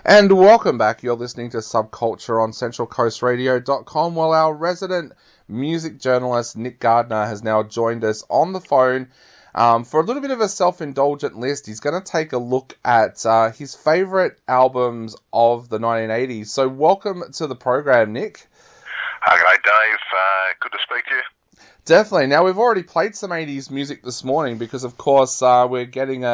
And welcome back. You're listening to Subculture on CentralCoastRadio.com. Well, our resident music journalist, Nick Gardner, has now joined us on the phone for a little bit of a self-indulgent list. He's going to take a look at his favourite albums of the 1980s. So welcome to the program, Nick. G'day, Dave. Good to speak to you. Definitely. Now, we've already played some 80s music this morning because, of course, we're getting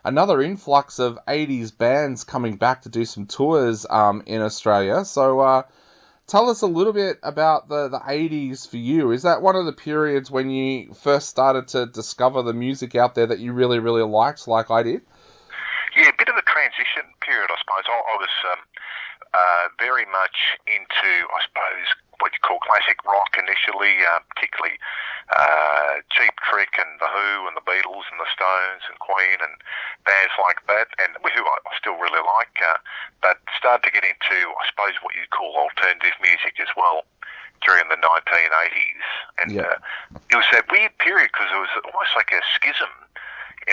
another influx of 80s bands coming back to do some tours in Australia. So tell us a little bit about the 80s for you. Is that one of the periods when you first started to discover the music out there that you really, really liked, like I did? Yeah, a bit of a transition period, I suppose. I was very much into, I suppose, what you call classic rock initially, particularly Cheap Trick and The Who and The Beatles and The Stones and Queen and bands like that, and who I still really like, but started to get into, I suppose, what you'd call alternative music as well during the 1980s. And it was that weird period because it was almost like a schism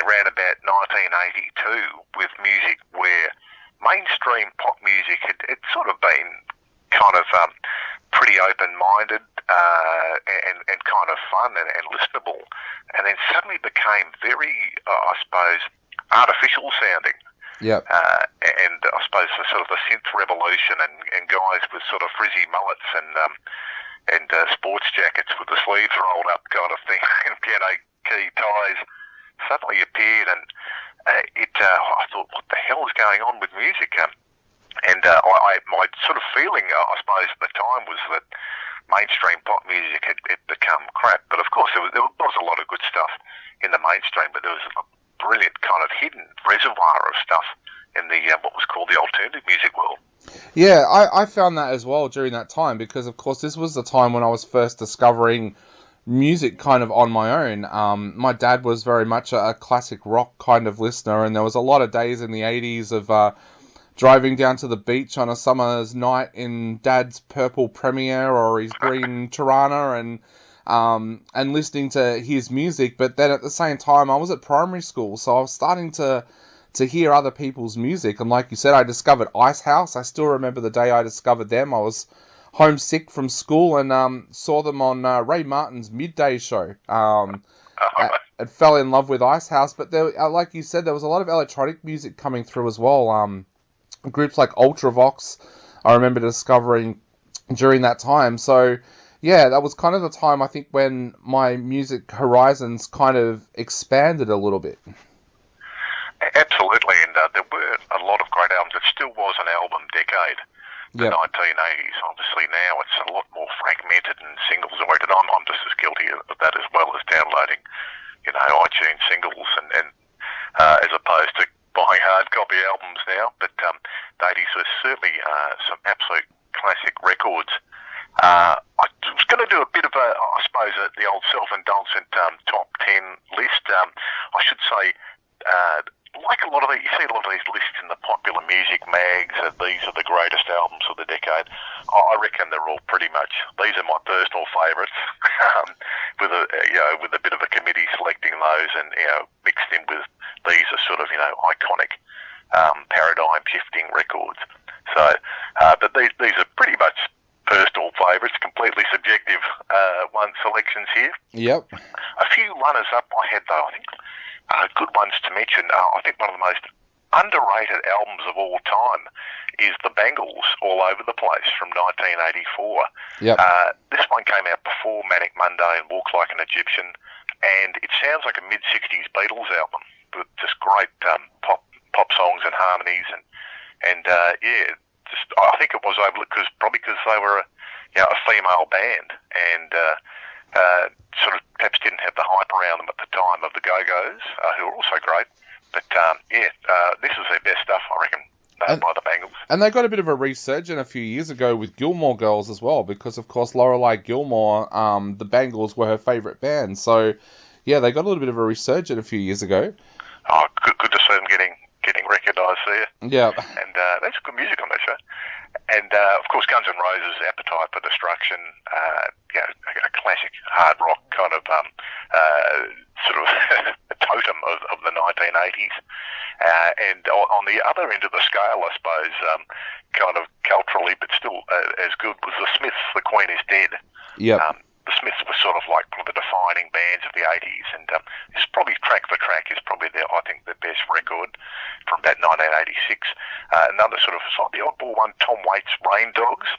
around about 1982 with music where mainstream pop music had sort of been kind of pretty open-minded and kind of fun and listenable, and then suddenly became very, I suppose, artificial sounding. Yep. And I suppose the sort of the synth revolution and guys with sort of frizzy mullets and sports jackets with the sleeves rolled up kind of thing and piano key ties suddenly appeared, and I thought, what the hell is going on with music? My sort of feeling, I suppose, at the time was that mainstream pop music had become crap. But of course, there was a lot of good stuff in the mainstream, but there was a brilliant kind of hidden reservoir of stuff in the what was called the alternative music world. Yeah, I found that as well during that time because, of course, this was the time when I was first discovering music kind of on my own. My dad was very much a classic rock kind of listener, and there was a lot of days in the 80s of driving down to the beach on a summer's night in Dad's purple Premier or his green Tirana and listening to his music. But then at the same time, I was at primary school, so I was starting to hear other people's music. And like you said, I discovered Icehouse. I still remember the day I discovered them. I was homesick from school and saw them on Ray Martin's Midday Show. I fell in love with Icehouse, but there, like you said, there was a lot of electronic music coming through as well. Groups like Ultravox, I remember discovering during that time. So, yeah, that was kind of the time, I think, when my music horizons kind of expanded a little bit. Absolutely, and there were a lot of great albums. It still was an album decade, the 1980s. Obviously now it's a lot more fragmented and singles-oriented. I'm just as guilty of that as well, as downloading, iTunes singles and as opposed to buying hard copy albums now. But the 80s was certainly some absolute classic records. I was going to do a bit of I suppose, the old self-indulgent top 10 list. I should say, like a lot of you see a lot of these lists in the popular music mags, these are the greatest albums of the decade. I reckon they're all pretty much, these are my personal favourites, with a bit of a committee selecting those and, mixed in with these are sort of, iconic, paradigm-shifting records. So, but these are pretty much personal favourites, completely subjective selections here. Yep. A few runners-up I had, though, I think, good ones to mention. I think one of the most underrated albums of all time is The Bangles, All Over the Place, from 1984. Yep. This one came out before Manic Monday and Walk Like an Egyptian, and it sounds like a mid-60s Beatles album with just great pop songs and harmonies, and I think it was overlooked because they were a female band and sort of perhaps didn't have the hype around them at the time of the Go-Go's, who are also great. But this is their best stuff, I reckon, by the Bangles. And they got a bit of a resurgence a few years ago with Gilmore Girls as well, because of course Lorelei Gilmore, the Bangles were her favourite band. So yeah, they got a little bit of a resurgence a few years ago. Oh, good to see them getting recognised there. Yeah. And there's good music on that show. And of course, Guns N' Roses' Appetite for Destruction, a classic hard rock kind of sort of a totem of the 1980s. And on the other end of the scale, I suppose, kind of culturally, but still as good, was the Smiths, The Queen is Dead. Yep. The Smiths were sort of like one of the defining bands of the 80s, and it's probably track for track is probably I think the best record from about 1986. Another sort of slightly oddball one, Tom Waits' Rain Dogs,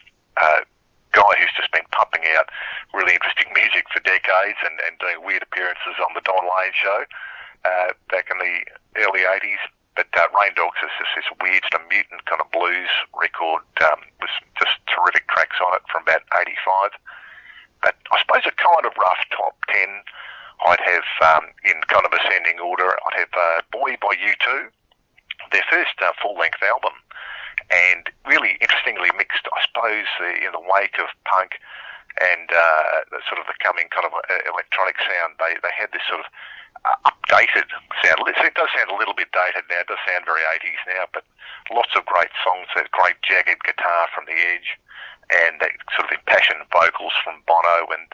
guy who's just been pumping out really interesting music for decades and doing weird appearances on the Don Lane show back in the early 80s. But Rain Dogs is just this weird sort of mutant kind of blues record with just terrific tracks on it from about 85. But I suppose a kind of rough top 10 I'd have in kind of ascending order. I'd have Boy by U2, their first full-length album, and really interestingly mixed, I suppose, in the wake of punk and sort of the coming kind of electronic sound. They had this sort of updated sound. It does sound a little bit dated now. It does sound very 80s now, but lots of great songs. There's great jagged guitar from The Edge, and that sort of impassioned vocals from Bono, and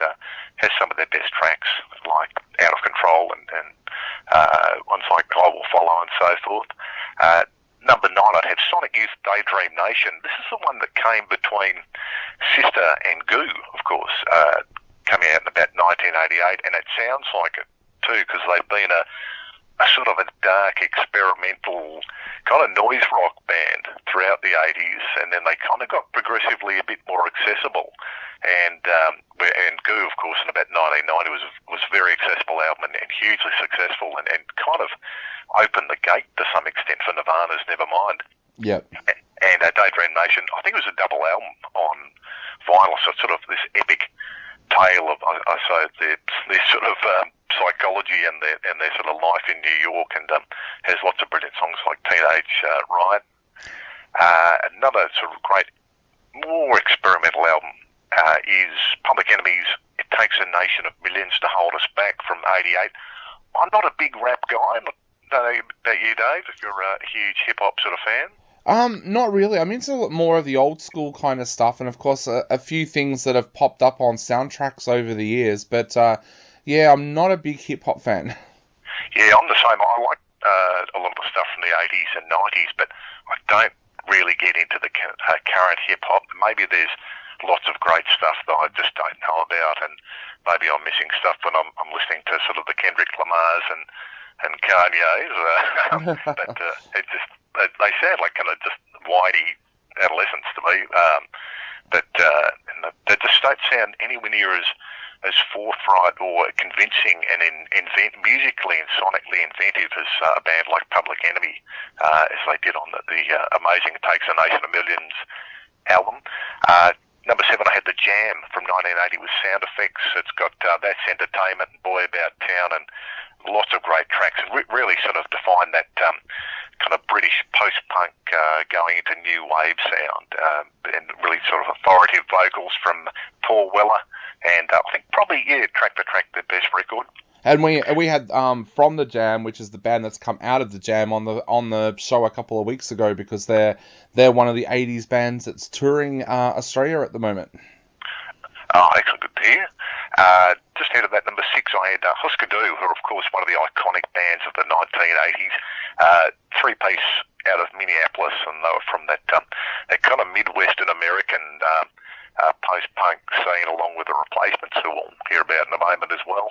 has some of their best tracks like Out of Control and ones like I Will Follow and so forth. Number 9, I'd have Sonic Youth Daydream Nation. This is the one that came between Sister and Goo, of course, coming out in about 1988, and it sounds like it too, because they've been a sort of a dark, experimental kind of noise rock band throughout the 80s, and then they kind of got progressively a bit more accessible. And Goo, of course, in about 1990 was a very accessible album and hugely successful, and kind of opened the gate to some extent for Nirvana's Nevermind. Yep. And Daydream Nation, I think it was a double album on vinyl, so it's sort of this epic tale of, I say, their sort of psychology and their sort of life in New York, and has lots of brilliant songs like Teenage Riot. Another sort of great, more experimental album is Public Enemy's It Takes a Nation of Millions to Hold Us Back from 88. I'm not a big rap guy. I don't know about you, Dave, if you're a huge hip-hop sort of fan. Not really. I'm into more of the old school kind of stuff, and of course a few things that have popped up on soundtracks over the years, but yeah, I'm not a big hip-hop fan. Yeah, I'm the same. I like a lot of the stuff from the 80s and 90s, but I don't really get into the current hip-hop. Maybe there's lots of great stuff that I just don't know about, and maybe I'm missing stuff when I'm listening to sort of the Kendrick Lamars and Kanye's, but it just, they sound like kind of just whitey adolescents to me, but they just don't sound anywhere near as forthright or convincing and musically and sonically inventive as a band like Public Enemy, as they did on the amazing It Takes a Nation of Millions album. Number 7, I had The Jam from 1980 with sound effects. It's got That's Entertainment and Boy About Town and lots of great tracks, and really sort of define that kind of British post-punk going into new wave sound, and really sort of authoritative vocals from Paul Weller, and I think probably, track for track, the best record. And we had From The Jam, which is the band that's come out of The Jam on the show a couple of weeks ago, because they're one of the 80s bands that's touring Australia at the moment. Oh, excellent, good to hear. Just ahead of that, number 6, I had Husker Du, who are of course one of the iconic bands of the 1980s. 3-piece out of Minneapolis, and they were from that kind of Midwestern American post-punk scene, along with the Replacements, who we'll hear about in a moment as well.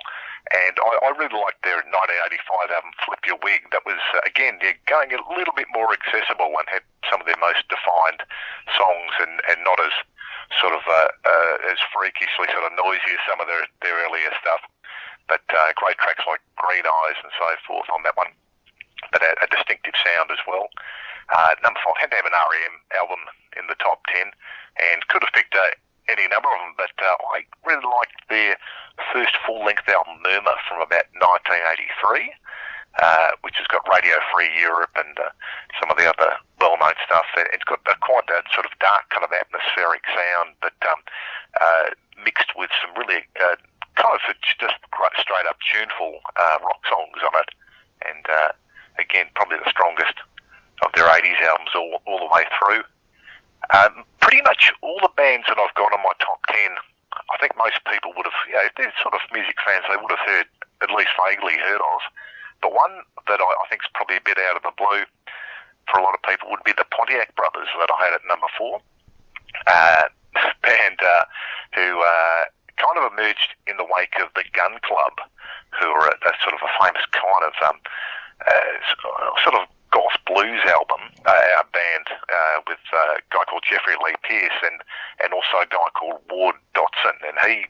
And I really liked their 1985 album, Flip Your Wig. That was, again, going a little bit more accessible and had some of their most defined songs, and not as sort of as freakishly sort of noisy as some of their earlier stuff. But great tracks like Green Eyes and so forth on that one. But a distinctive sound as well. Number 5, had to have an R.E.M. album in the top 10, and could have picked any number of them, but I really liked their first full-length album, Murmur, from about 1983, which has got Radio Free Europe and some of the other well-known stuff. It's got quite a sort of dark kind of atmospheric sound, but mixed with some really kind of just straight-up tuneful rock songs on it, and again, probably the strongest of their 80s albums all the way through. Pretty much all the bands that I've got on my top 10, I think most people would have, if they're sort of music fans, they would have heard, at least vaguely heard of. The one that I think is probably a bit out of the blue for a lot of people would be the Pontiac Brothers that I had at number 4. Band who kind of emerged in the wake of the Gun Club, who are a sort of a famous kind of sort of goth blues album, a band with a guy called Jeffrey Lee Pierce and also a guy called Ward Dotson, and he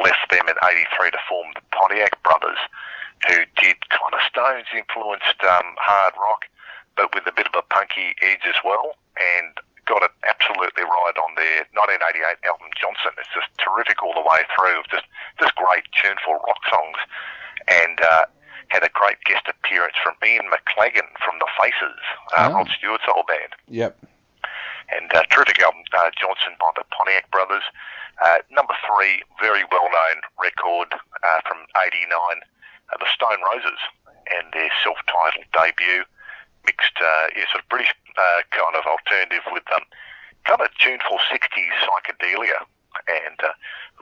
left them in '83 to form the Pontiac Brothers, who did kind of Stones-influenced hard rock, but with a bit of a punky edge as well, and got it absolutely right on their 1988 album Johnson. It's just terrific all the way through, just great tuneful rock songs, and had a great guest appearance from Ian McLagan from The Faces, Rod Stewart's old band. Yep. And terrific album, Johnson by the Pontiac Brothers. Number 3, very well-known record from '89, the Stone Roses, and their self-titled debut, mixed sort of British kind of alternative with kind of tuneful 60s psychedelia, and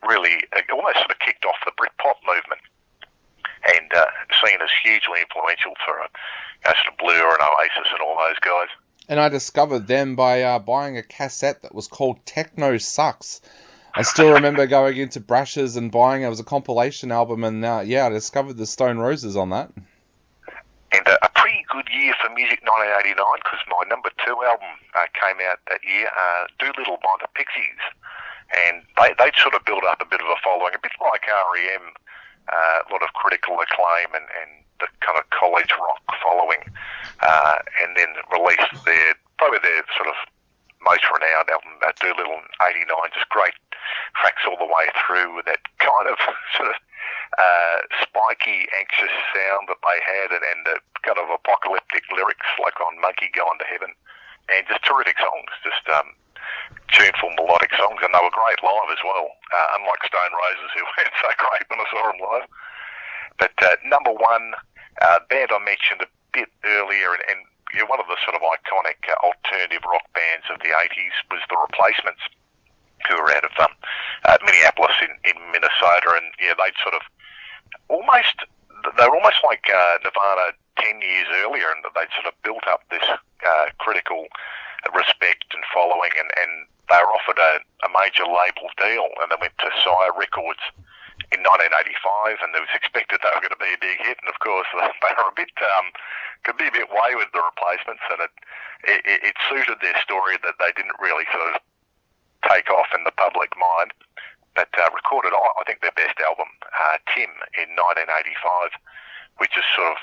really almost sort of kicked off the Britpop movement, and seen as hugely influential for sort of Blur and Oasis and all those guys. And I discovered them by buying a cassette that was called Techno Sucks. I still remember going into Brash's and buying it was a compilation album, and I discovered the Stone Roses on that. And a pretty good year for music, 1989, because my number 2 album came out that year, Doolittle by the Pixies. And they'd sort of built up a bit of a following, a bit like R.E.M., a lot of critical acclaim and the kind of college rock following, and then released probably their sort of most renowned album, Doolittle in '89, just great tracks all the way through with that kind of sort of spiky, anxious sound that they had, and the kind of apocalyptic lyrics like on Monkey Going to Heaven, and just terrific songs, just tuneful, melodic songs, and they were great live as well, unlike Stone Roses, who weren't so great when I saw them live. But number 1, band I mentioned a bit earlier, and one of the sort of iconic alternative rock bands of the 80s was The Replacements, who were out of Minneapolis in Minnesota, and they'd sort of they were almost like Nirvana 10 years earlier, and they'd sort of built up this critical respect and following, and they were offered a major label deal, and they went to Sire Records in 1985, and it was expected they were going to be a big hit, and of course they were could be a bit wayward, The Replacements, and it suited their story that they didn't really sort of take off in the public mind, but recorded, I think, their best album, Tim, in 1985, which is sort of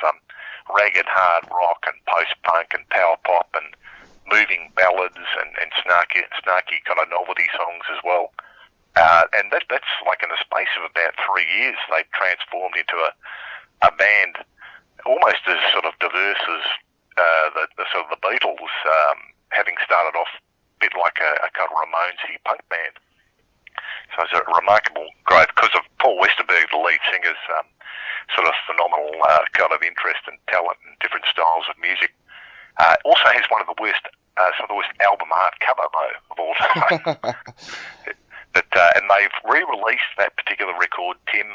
ragged hard rock and post-punk and power pop and moving ballads and snarky kind of novelty songs as well. And that's like in the space of about 3 years, they transformed into a band almost as sort of diverse as the sort of the Beatles, having started off a bit like a kind of Ramonesy punk band. So it's a remarkable growth because of Paul Westerberg, the lead singer's sort of phenomenal kind of interest and talent in different styles of music. Also has some of the worst album art cover though of all time. And they've re-released that particular record, Tim,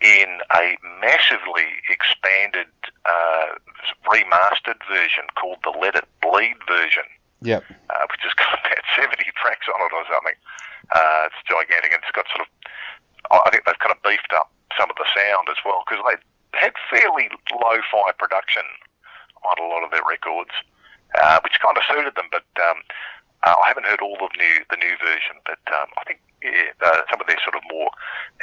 in a massively expanded, remastered version called the Let It Bleed version. Yep. Which has got about 70 tracks on it or something. It's gigantic, and it's got sort of, I think they've kind of beefed up some of the sound as well, because they had fairly lo-fi production on a lot of their records, which kind of suited them, but I haven't heard all of the new version, but I think some of their sort of more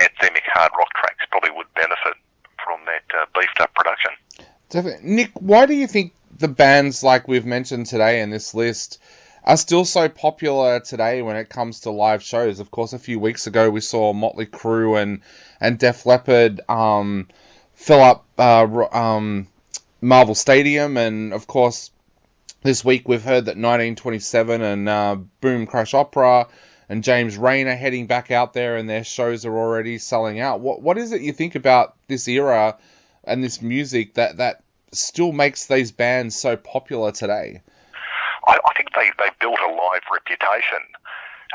anthemic hard rock tracks probably would benefit from that beefed up production. Definitely. Nick, why do you think the bands like we've mentioned today in this list are still so popular today when it comes to live shows? Of course, a few weeks ago we saw Motley Crue and Def Leppard fill up Marvel Stadium, and of course this week we've heard that 1927 and Boom Crash Opera and James Rain are heading back out there, and their shows are already selling out. What is it you think about this era and this music that still makes these bands so popular today? I think they built a live reputation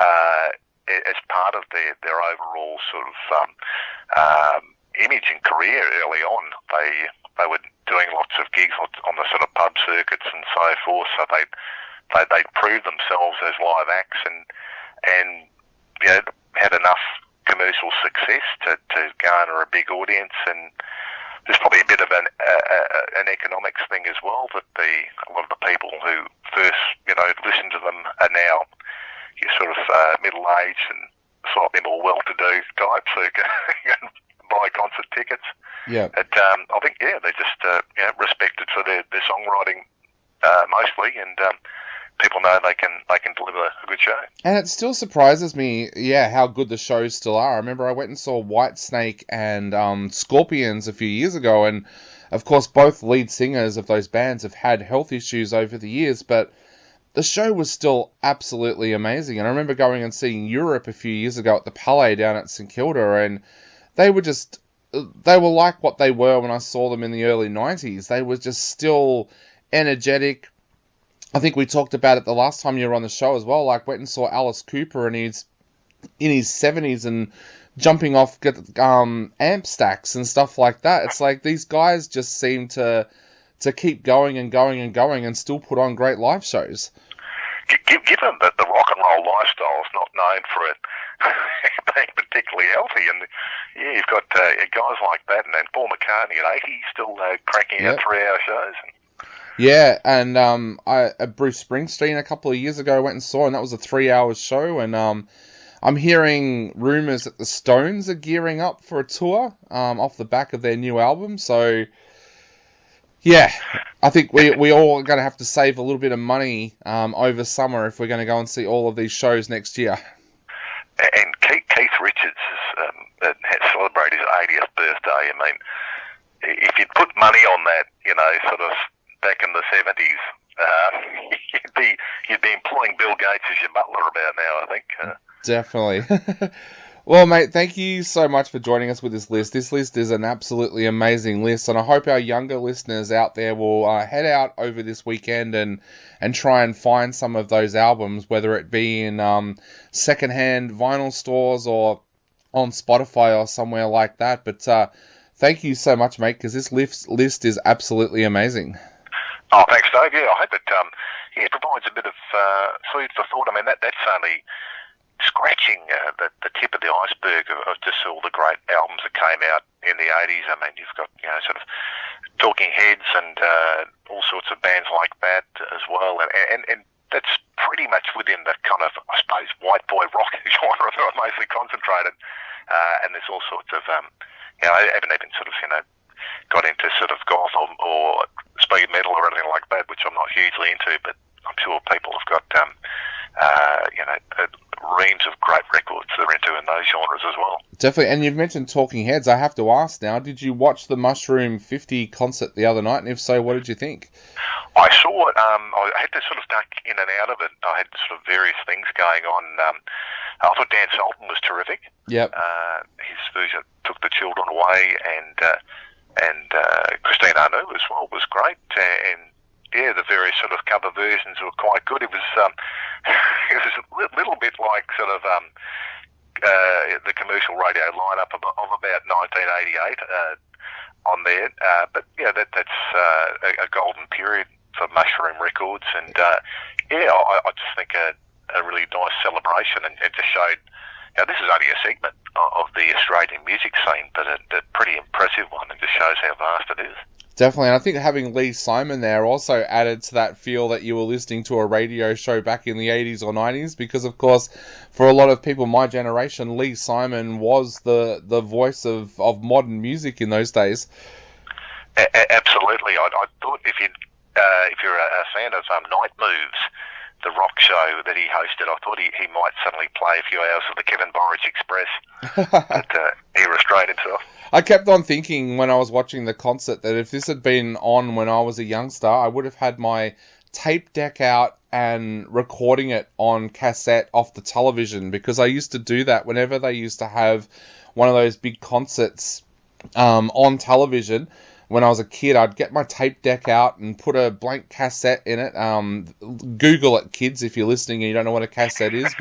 as part of their overall sort of image and career early on. they were doing lots of gigs on the sort of pub circuits and so forth. So they'd proved themselves as live acts and had enough commercial success to garner a big audience. And there's probably a bit of an economics thing as well, that a lot of the people who first listened to them are now sort of middle-aged and slightly more well-to-do types who can buy concert tickets. Yeah. But I think they're just respected for their songwriting mostly, and people know they can deliver a good show. And it still surprises me, how good the shows still are. I remember I went and saw Whitesnake and Scorpions a few years ago, and of course both lead singers of those bands have had health issues over the years, but the show was still absolutely amazing. And I remember going and seeing Europe a few years ago at the Palais down at St Kilda, and they were like what they were when I saw them in the early 90s. They were just still energetic. I think we talked about it the last time you were on the show as well. Like, went and saw Alice Cooper, and he's in his 70s and jumping off amp stacks and stuff like that. It's like these guys just seem to keep going and going and going and still put on great live shows. Given that the rock and roll lifestyle is not known for it being particularly healthy, and you've got guys like that, and then Paul McCartney at 80 still cranking out 3-hour shows. Yeah, and Bruce Springsteen a couple of years ago I went and saw, and that was a 3-hour show, and I'm hearing rumours that the Stones are gearing up for a tour off the back of their new album, so yeah, I think we all are going to have to save a little bit of money over summer if we're going to go and see all of these shows next year. And Keith Richards has celebrated his 80th birthday. I mean, if you'd put money on that, sort of back in the 70s, you'd be employing Bill Gates as your butler about now, I think. Definitely. Well, mate, thank you so much for joining us with this list. This list is an absolutely amazing list, and I hope our younger listeners out there will head out over this weekend and try and find some of those albums, whether it be in secondhand vinyl stores or on Spotify or somewhere like that. But thank you so much, mate, because this list is absolutely amazing. Oh, thanks, Dave. Yeah, I hope it provides a bit of food for thought. I mean, that's only scratching the tip of the iceberg of just all the great albums that came out in the 80s. I mean, you've got, sort of Talking Heads and all sorts of bands like that as well. And that's pretty much within the kind of, I suppose, white boy rock genre that I've mostly concentrated. And there's all sorts of, I haven't even sort of, got into sort of goth or speed metal or anything like that, which I'm not hugely into, but I'm sure people have got, reams of great records they're into in those genres as well. Definitely, and you've mentioned Talking Heads. I have to ask now, did you watch the Mushroom 50 concert the other night, and if so, what did you think? I saw it. I had to sort of duck in and out of it. I had sort of various things going on. I thought Dan Sultan was terrific. Yep. His version Took the Children Away, and Christine Anu as well was great, and yeah, the various sort of cover versions were quite good. It was a little bit like sort of the commercial radio lineup of about 1988 on there. But yeah, that's a golden period for Mushroom Records, and I just think a really nice celebration, and it just showed. This is only a segment of the Australian music scene, but a pretty impressive one, and just shows how vast it is. Definitely, and I think having Lee Simon there also added to that feel that you were listening to a radio show back in the 80s or 90s, because, of course, for a lot of people my generation, Lee Simon was the voice of modern music in those days. Absolutely. I thought if you're a fan of Night Moves, the rock show that he hosted, I thought he might suddenly play a few hours of the Kevin Borich Express, but he restrained himself. I kept on thinking when I was watching the concert that if this had been on when I was a youngster, I would have had my tape deck out and recording it on cassette off the television, because I used to do that whenever they used to have one of those big concerts on television. When I was a kid, I'd get my tape deck out and put a blank cassette in it. Google it, kids, if you're listening and you don't know what a cassette is.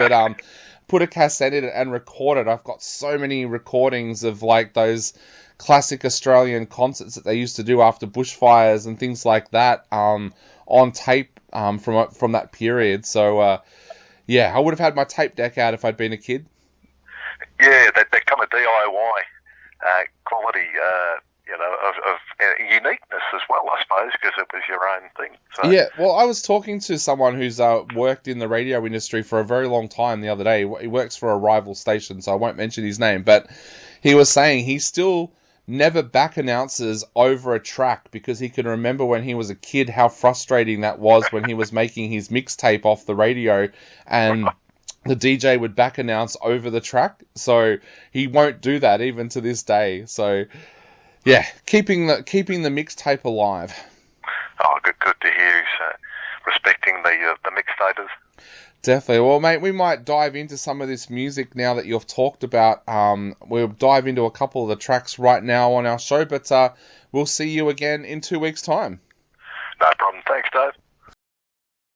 put a cassette in it and record it. I've got so many recordings of like those classic Australian concerts that they used to do after bushfires and things like that on tape from that period. So yeah, I would have had my tape deck out if I'd been a kid. Yeah, that kind of DIY quality, of uniqueness as well, I suppose, because it was your own thing. So. Yeah, well, I was talking to someone who's worked in the radio industry for a very long time the other day. He works for a rival station, so I won't mention his name, but he was saying he still never back announces over a track because he can remember when he was a kid how frustrating that was when he was making his mixtape off the radio and the DJ would back announce over the track. So he won't do that even to this day. So yeah, keeping the mixtape alive. Oh, good to hear he's respecting the mixtapers. Definitely. Well, mate, we might dive into some of this music now that you've talked about. We'll dive into a couple of the tracks right now on our show, but we'll see you again in 2 weeks' time. No problem. Thanks, Dave.